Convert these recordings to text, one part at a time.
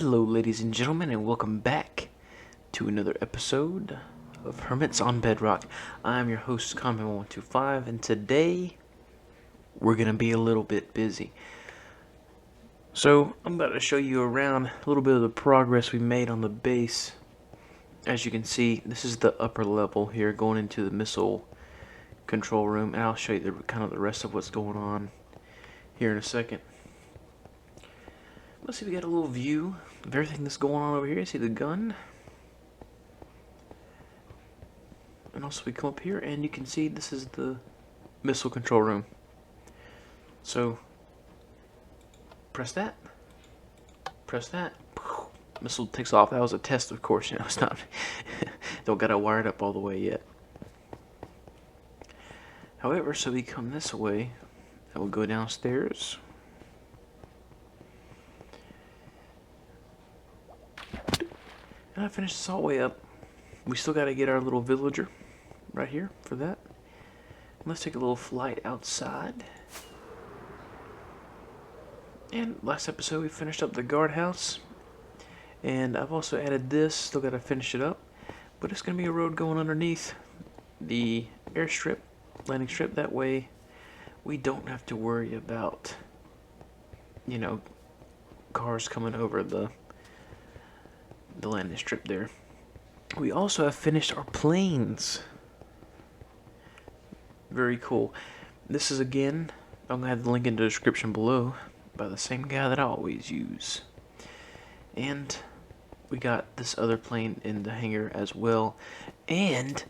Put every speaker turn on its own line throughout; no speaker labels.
Hello, ladies and gentlemen, and welcome back to another episode of Hermits on Bedrock. I'm your host, Common125, and today we're going to be a little bit busy. So, I'm about to show you around a little bit of the progress we made on the base. As you can see, this is the upper level here going into the missile control room, and I'll show you the rest of what's going on here in a second. Let's see, we got a little view of everything that's going on over here. You see the gun? And also we come up here and you can see this is the missile control room. So, press that. Press that. Missile takes off. That was a test, of course. You know, it's not... don't got it wired up all the way yet. However, so we come this way. And we'll go downstairs. And I finished this all the way up. We still got to get our little villager right here for that. Let's take a little flight outside. And last episode we finished up the guardhouse. And I've also added this. Still got to finish it up. But it's going to be a road going underneath the airstrip, landing strip. That way we don't have to worry about, you know, cars coming over the landing strip there. We also have finished our planes. Very cool. This is, again, I'm going to have the link in the description below, by the same guy that I always use. And we got this other plane in the hangar as well, and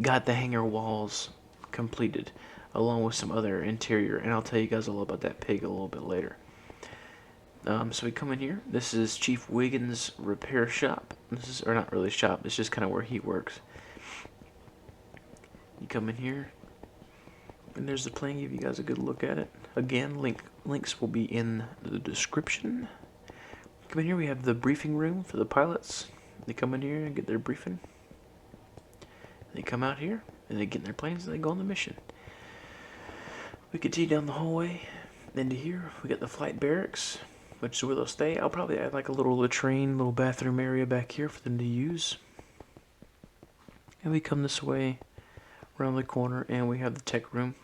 got the hangar walls completed, along with some other interior, and I'll tell you guys all about that pig a little bit later. So we come in here. This is Chief Wiggins' repair shop. This is, or not really shop, it's just kind of where he works. You come in here, and there's the plane. Give you guys a good look at it. Again, links will be in the description. Come in here, we have the briefing room for the pilots. They come in here and get their briefing. They come out here, and they get in their planes, and they go on the mission. We continue down the hallway into here. We got the flight barracks, which is where they'll stay. I'll probably add like a little latrine, little bathroom area back here for them to use. And we come this way around the corner and we have the tech room.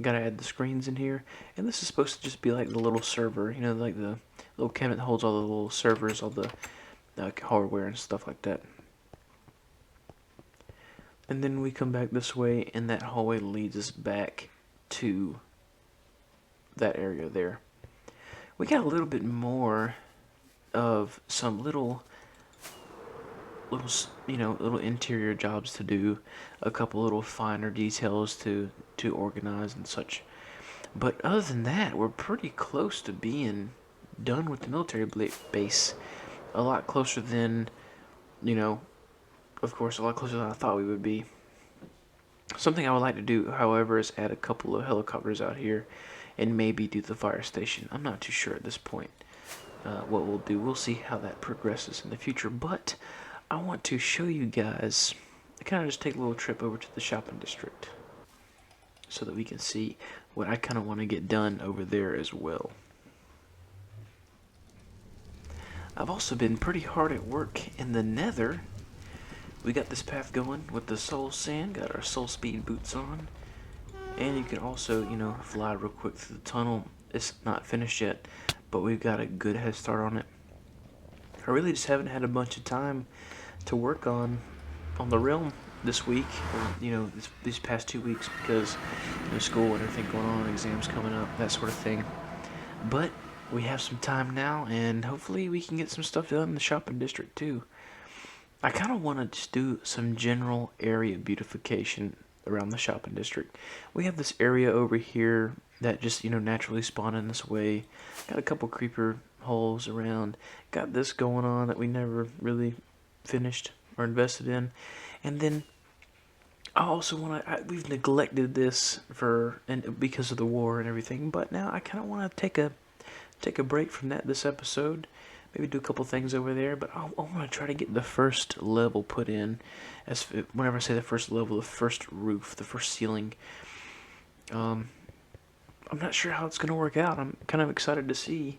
Gotta add the screens in here. And this is supposed to just be like the little server, you know, like the little cabinet that holds all the little servers, all the hardware and stuff like that. And then we come back this way and that hallway leads us back to that area there. We got a little bit more of some little interior jobs to do, a couple little finer details to organize and such. But other than that, we're pretty close to being done with the military base. A lot closer than, of course, a lot closer than I thought we would be. Something I would like to do, however, is add a couple of helicopters out here and maybe do the fire station. I'm not too sure at this point what we'll do. We'll see how that progresses in the future. But I want to show you guys, kind of just take a little trip over to the shopping district so that we can see what I kind of want to get done over there as well. I've also been pretty hard at work in the nether. We got this path going with the soul sand, got our soul speed boots on. And you can also, fly real quick through the tunnel. It's not finished yet, but we've got a good head start on it. I really just haven't had a bunch of time to work on the realm this week, or, these past 2 weeks, because school and everything going on, exams coming up, that sort of thing. But we have some time now, and hopefully we can get some stuff done in the shopping district too. I kind of want to just do some general area beautification around the shopping district. We have this area over here that just, naturally spawned in this way. Got a couple creeper holes around. Got this going on that we never really finished or invested in. And then I also want to, we've neglected this because of the war and everything, but now I kind of want to take a break from that this episode. Maybe do a couple things over there, but I want to try to get the first level put in. Whenever I say the first level, the first roof, the first ceiling. I'm not sure how it's going to work out. I'm kind of excited to see.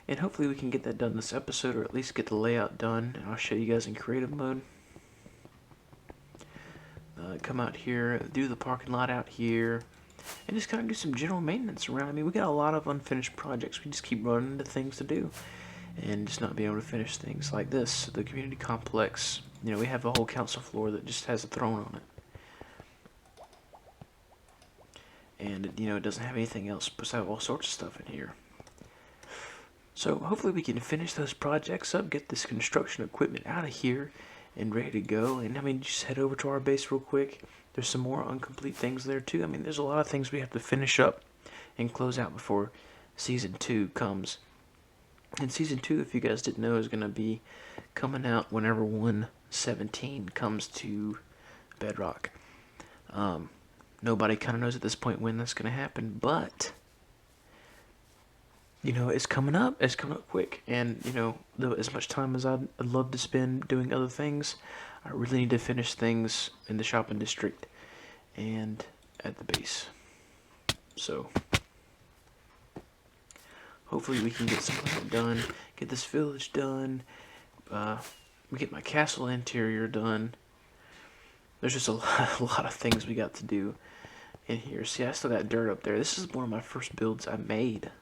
And hopefully we can get that done this episode, or at least get the layout done. And I'll show you guys in creative mode. Come out here, do the parking lot out here, and just kind of do some general maintenance around. I mean, we got a lot of unfinished projects. We just keep running into things to do, and just not being able to finish things like this. The community complex, you know, we have a whole council floor that just has a throne on it. And, you know, it doesn't have anything else besides all sorts of stuff in here. So hopefully we can finish those projects up, get this construction equipment out of here, and ready to go. And I mean, just head over to our base real quick. There's some more incomplete things there too. I mean, there's a lot of things we have to finish up and close out before Season 2 comes. And Season 2, if you guys didn't know, is going to be coming out whenever 1.17 comes to Bedrock. Nobody kind of knows at this point when that's going to happen, but you know, it's coming up. It's coming up quick. And, you know, as much time as I'd love to spend doing other things, I really need to finish things in the shopping district and at the base. So, hopefully we can get some of that done, get this village done, get my castle interior done. There's just a lot of things we got to do in here. See, I still got dirt up there. This is one of my first builds I made,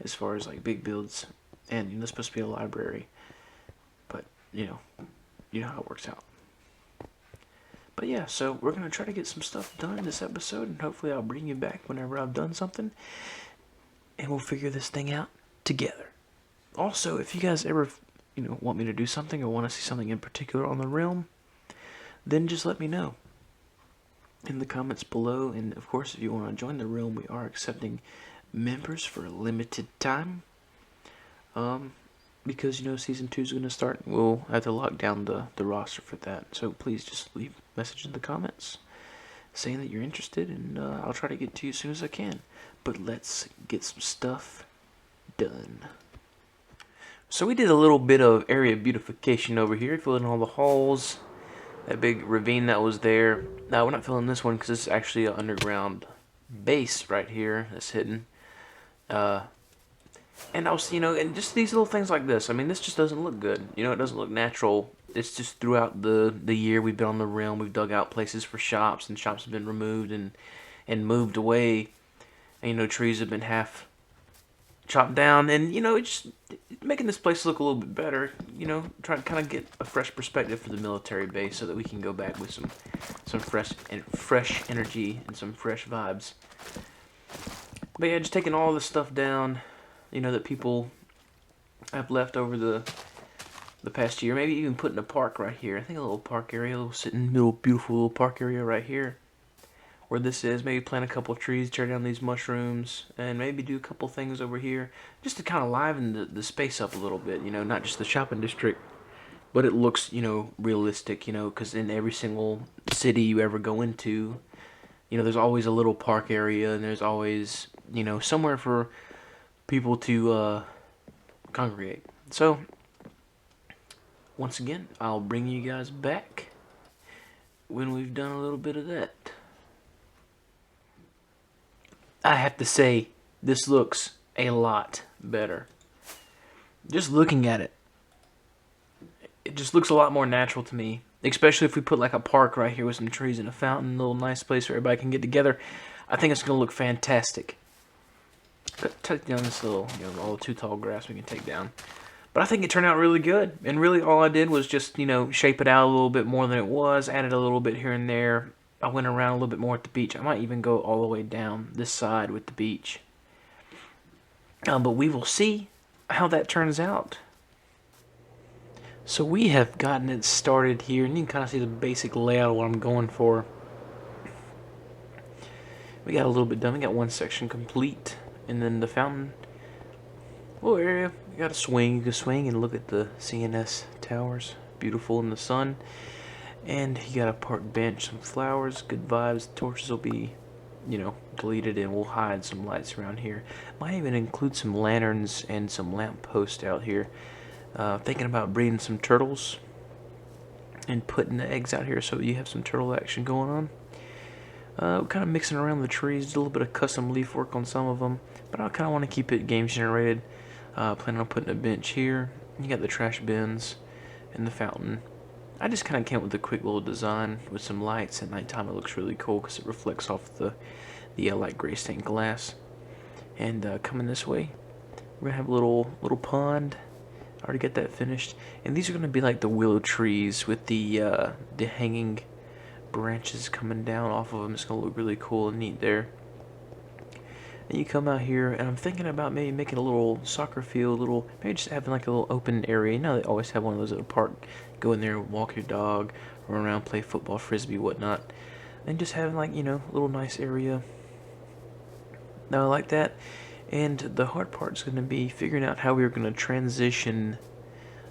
as far as like big builds, and you know, it's supposed to be a library, but you know how it works out. But yeah, so we're gonna try to get some stuff done in this episode, and hopefully I'll bring you back whenever I've done something, and we'll figure this thing out together. Also, if you guys ever want me to do something or want to see something in particular on the realm, then just let me know in the comments below. And of course, if you want to join the realm, we are accepting members for a limited time, because Season 2 is going to start. We'll have to lock down the roster for that, so please just leave a message in the comments saying that you're interested, and I'll try to get to you as soon as I can. But let's get some stuff done. So we did a little bit of area beautification over here, filling all the halls, that big ravine that was there. Now we're not filling this one because it's actually an underground base right here that's hidden. And I was, and just these little things like this. I mean, this just doesn't look good. It doesn't look natural. It's just throughout the year we've been on the realm, we've dug out places for shops, and shops have been removed and moved away. And, trees have been half chopped down, and, it's just making this place look a little bit better. Trying to kind of get a fresh perspective for the military base so that we can go back with some fresh energy and some fresh vibes. But yeah, just taking all this stuff down, that people have left over the past year. Maybe even putting a park right here. I think a little park area, a little sitting, beautiful little park area right here, where this is. Maybe plant a couple of trees, tear down these mushrooms, and maybe do a couple things over here, just to kind of liven the space up a little bit. Not just the shopping district, but it looks, realistic. Because in every single city you ever go into, there's always a little park area, and there's always, somewhere for people to congregate. So, once again, I'll bring you guys back when we've done a little bit of that. I have to say, this looks a lot better. Just looking at it, it just looks a lot more natural to me. Especially if we put like a park right here with some trees and a fountain, a little nice place where everybody can get together. I think it's going to look fantastic. Take down this little, all the too tall grass we can take down. But I think it turned out really good. And really all I did was just, shape it out a little bit more than it was. Added a little bit here and there. I went around a little bit more at the beach. I might even go all the way down this side with the beach. But we will see how that turns out. So we have gotten it started here, and you can kind of see the basic layout of what I'm going for. We got a little bit done. We got one section complete, and then the fountain little area. You got a swing. You can swing and look at the C+S Towers, beautiful in the sun. And you got a park bench, some flowers, good vibes. Torches will be, deleted, and we'll hide some lights around here. Might even include some lanterns and some lamp posts out here. Thinking about breeding some turtles and putting the eggs out here so you have some turtle action going on. Kind of mixing around the trees, did a little bit of custom leaf work on some of them, but I kind of want to keep it game generated. Planning on putting a bench here. You got the trash bins and the fountain. I just kind of came up with a quick little design with some lights at nighttime. It looks really cool because it reflects off the light gray stained glass. And coming this way, we're gonna have a little pond. I already got that finished. And these are gonna be like the willow trees with the hanging branches coming down off of them. It's gonna look really cool and neat there. And you come out here, and I'm thinking about maybe making a little soccer field, maybe just having like a little open area. You know, they always have one of those at a park. Go in there, walk your dog, run around, play football, frisbee, whatnot. And just having like, a little nice area. Now I like that. And the hard part is going to be figuring out how we're going to transition,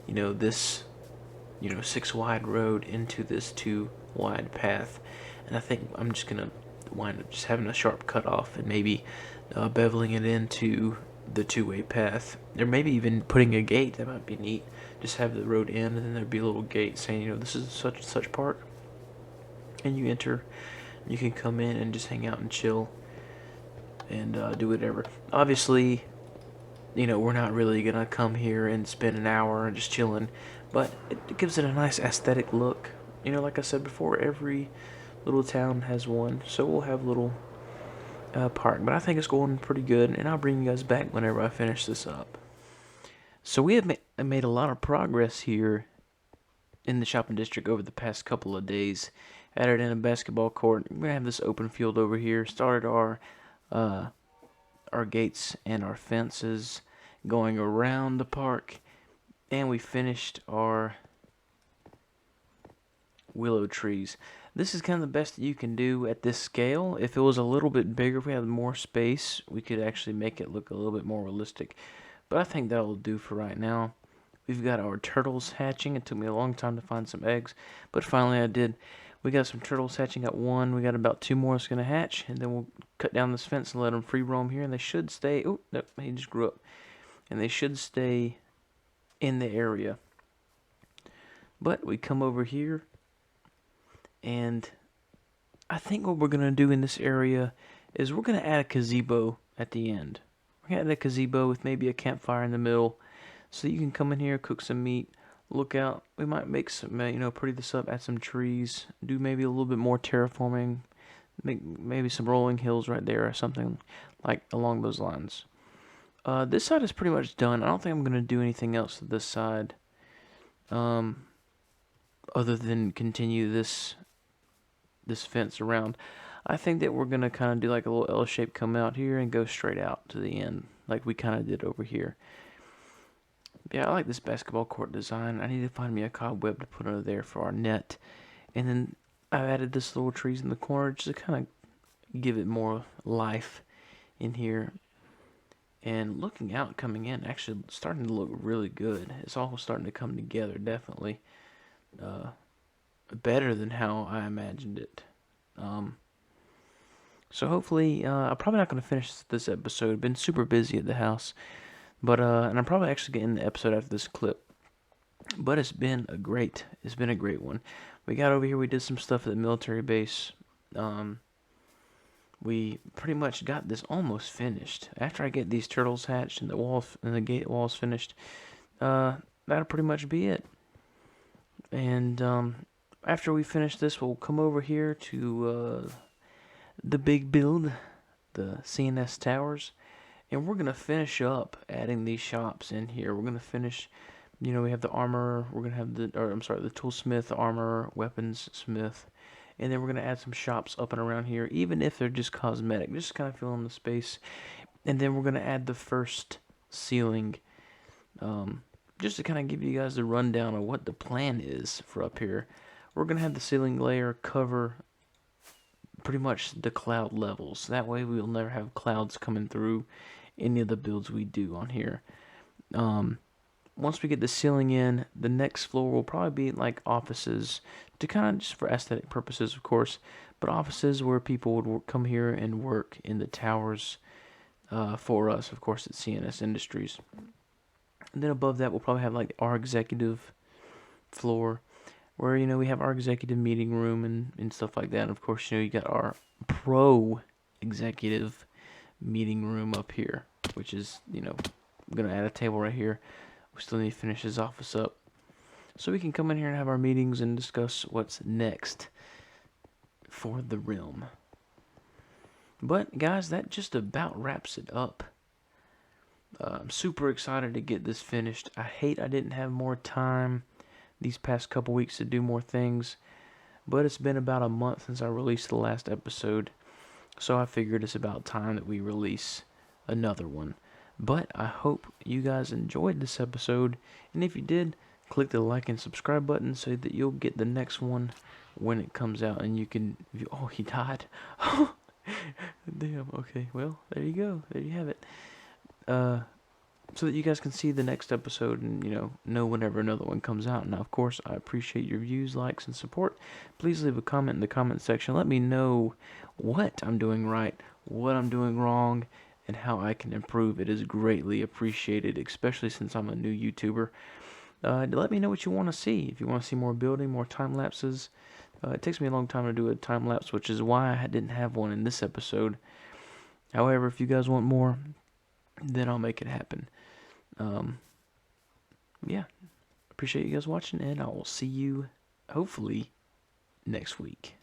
this, 6 wide road into this 2 wide path. And I think I'm just going to wind up just having a sharp cutoff and maybe beveling it into the 2-way path. Or maybe even putting a gate. That might be neat. Just have the road end, and then there'd be a little gate saying, this is such and such park. And you enter. You can come in and just hang out and chill and do whatever. Obviously, we're not really gonna come here and spend an hour just chilling, but it gives it a nice aesthetic look. Like I said before, every little town has one, so we'll have a little park. But I think it's going pretty good, and I'll bring you guys back whenever I finish this up. So we have made a lot of progress here in the shopping district over the past couple of days. Added in a basketball court. We're gonna have this open field over here. Started our gates and our fences going around the park, and we finished our willow trees. This is kind of the best that you can do at this scale. If it was a little bit bigger, if we had more space, we could actually make it look a little bit more realistic. But I think that'll do for right now. We've got our turtles hatching. It took me a long time to find some eggs, but finally I did. We got some turtles hatching at 1. We got about 2 more that's going to hatch, and then we'll cut down this fence and let them free roam here, and they should stay. Oh, no, he just grew up. And they should stay in the area. But we come over here, and I think what we're going to do in this area is we're going to add a gazebo at the end. We're going to add a gazebo with maybe a campfire in the middle, so you can come in here, cook some meat, look out. We might make some, pretty this up, add some trees, do maybe a little bit more terraforming, make maybe some rolling hills right there or something like along those lines. This side is pretty much done. I don't think I'm going to do anything else to this side, other than continue this fence around. I think that we're going to kind of do like a little L shape, come out here and go straight out to the end, like we kind of did over here. Yeah, I like this basketball court design. I need to find me a cobweb to put under there for our net. And then I've added this little trees in the corner just to kind of give it more life in here. And looking out, coming in, actually starting to look really good. It's all starting to come together, definitely. Better than how I imagined it. So hopefully, I'm probably not going to finish this episode. Been super busy at the house. But and I'm probably actually getting the episode after this clip. But it's been a great one. We got over here, we did some stuff at the military base. We pretty much got this almost finished. After I get these turtles hatched and the gate walls finished, that'll pretty much be it. And after we finish this, we'll come over here to the big build, the C+S Towers. And we're going to finish up adding these shops in here. We're going to finish, we have the armor, we're going to have the toolsmith, armor, weapons smith. And then we're going to add some shops up and around here, even if they're just cosmetic, just kind of fill in the space. And then we're going to add the first ceiling, just to kind of give you guys the rundown of what the plan is for up here. We're going to have the ceiling layer cover pretty much the cloud levels. That way we'll never have clouds coming through any of the builds we do on here. Once we get the ceiling in, the next floor will probably be like offices, to kind of just for aesthetic purposes, of course, but offices where people would come here and work in the towers for us, of course, at C+S Industries. And then above that, we'll probably have like our executive floor, where, we have our executive meeting room and stuff like that. And of course, you got our pro executive meeting room up here, which is, I'm going to add a table right here. We still need to finish his office up, so we can come in here and have our meetings and discuss what's next for the realm. But, guys, that just about wraps it up. I'm super excited to get this finished. I hate I didn't have more time these past couple weeks to do more things, but it's been about a month since I released the last episode, so I figured it's about time that we release another one. But I hope you guys enjoyed this episode, and if you did, click the like and subscribe button so that you'll get the next one when it comes out, and you can... Oh, he died. Damn, okay, well, there you go. There you have it. So that you guys can see the next episode and, know whenever another one comes out. Now, of course, I appreciate your views, likes, and support. Please leave a comment in the comment section. Let me know what I'm doing right, what I'm doing wrong, and how I can improve. It is greatly appreciated, especially since I'm a new YouTuber. Let me know what you want to see. If you want to see more building, more time lapses. It takes me a long time to do a time lapse, which is why I didn't have one in this episode. However, if you guys want more, then I'll make it happen. Yeah, appreciate you guys watching, and I will see you, hopefully, next week.